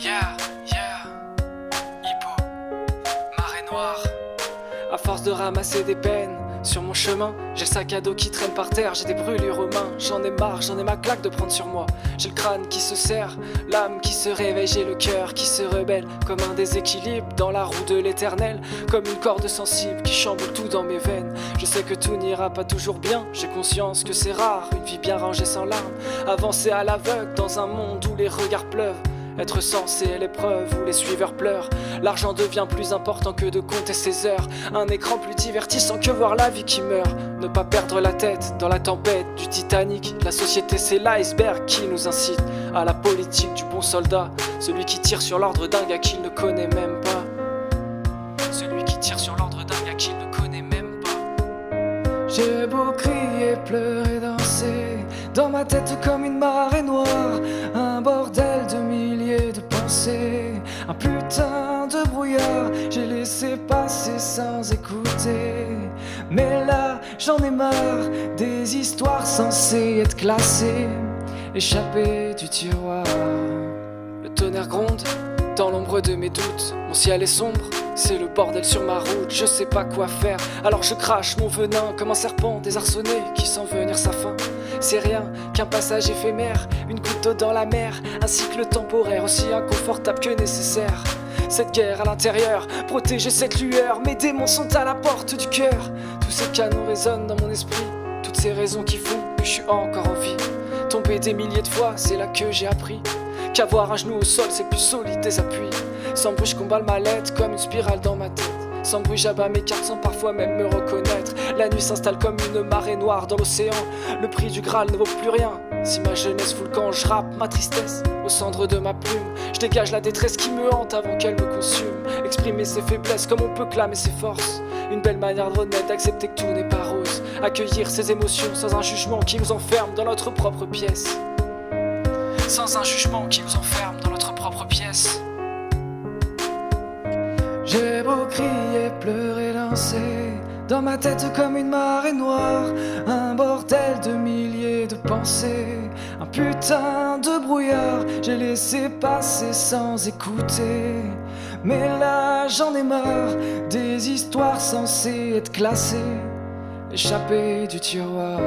Yeah, Hippo, marée noire. À force de ramasser des peines sur mon chemin, j'ai le sac à dos qui traîne par terre, j'ai des brûlures aux mains, j'en ai marre, j'en ai ma claque de prendre sur moi. J'ai le crâne qui se serre, l'âme qui se réveille, j'ai le cœur qui se rebelle, comme un déséquilibre dans la roue de l'éternel, comme une corde sensible qui chamboule tout dans mes veines. Je sais que tout n'ira pas toujours bien, j'ai conscience que c'est rare, une vie bien rangée sans larmes, avancer à l'aveugle dans un monde où les regards pleuvent. Être censé est l'épreuve où les suiveurs pleurent. L'argent devient plus important que de compter ses heures. Un écran plus divertissant que voir la vie qui meurt. Ne pas perdre la tête dans la tempête du Titanic. La société c'est l'iceberg qui nous incite à la politique du bon soldat. Celui qui tire sur l'ordre d'un gars qu'il ne connaît même pas. Celui qui tire sur l'ordre d'un gars qu'il ne connaît même pas. J'ai beau crier, pleurer, danser, dans ma tête comme une marée noire, un bordel de milliers de pensées, un putain de brouillard, j'ai laissé passer sans écouter. Mais là j'en ai marre des histoires censées être classées, échappées du tiroir. Le tonnerre gronde dans l'ombre de mes doutes, mon ciel est sombre, c'est le bordel sur ma route, je sais pas quoi faire, alors je crache mon venin comme un serpent désarçonné qui sent venir sa fin. C'est rien qu'un passage éphémère, une goutte d'eau dans la mer, un cycle temporaire aussi inconfortable que nécessaire. Cette guerre à l'intérieur, protéger cette lueur, mes démons sont à la porte du cœur. Tous ces canons résonnent dans mon esprit, toutes ces raisons qui font que je suis encore en vie. Tomber des milliers de fois, c'est là que j'ai appris qu'avoir un genou au sol c'est plus solide des appuis. Sans bruit je combat le mal-être comme une spirale dans ma tête. Sans bruit j'abats mes cartes sans parfois même me reconnaître. La nuit s'installe comme une marée noire dans l'océan. Le prix du Graal ne vaut plus rien. Si ma jeunesse fout le camp, je rappe ma tristesse au centre de ma plume. Je dégage la détresse qui me hante avant qu'elle me consume. Exprimer ses faiblesses comme on peut clamer ses forces. Une belle manière de renaître, d'accepter que tout n'est pas rose. Accueillir ses émotions sans un jugement qui nous enferme dans notre propre pièce. Sans un jugement qui nous enferme dans notre propre pièce. J'ai beau crier, pleurer, danser, dans ma tête comme une marée noire, un bordel de milliers de pensées, un putain de brouillard, j'ai laissé passer sans écouter. Mais là j'en ai marre des histoires censées être classées, échappées du tiroir.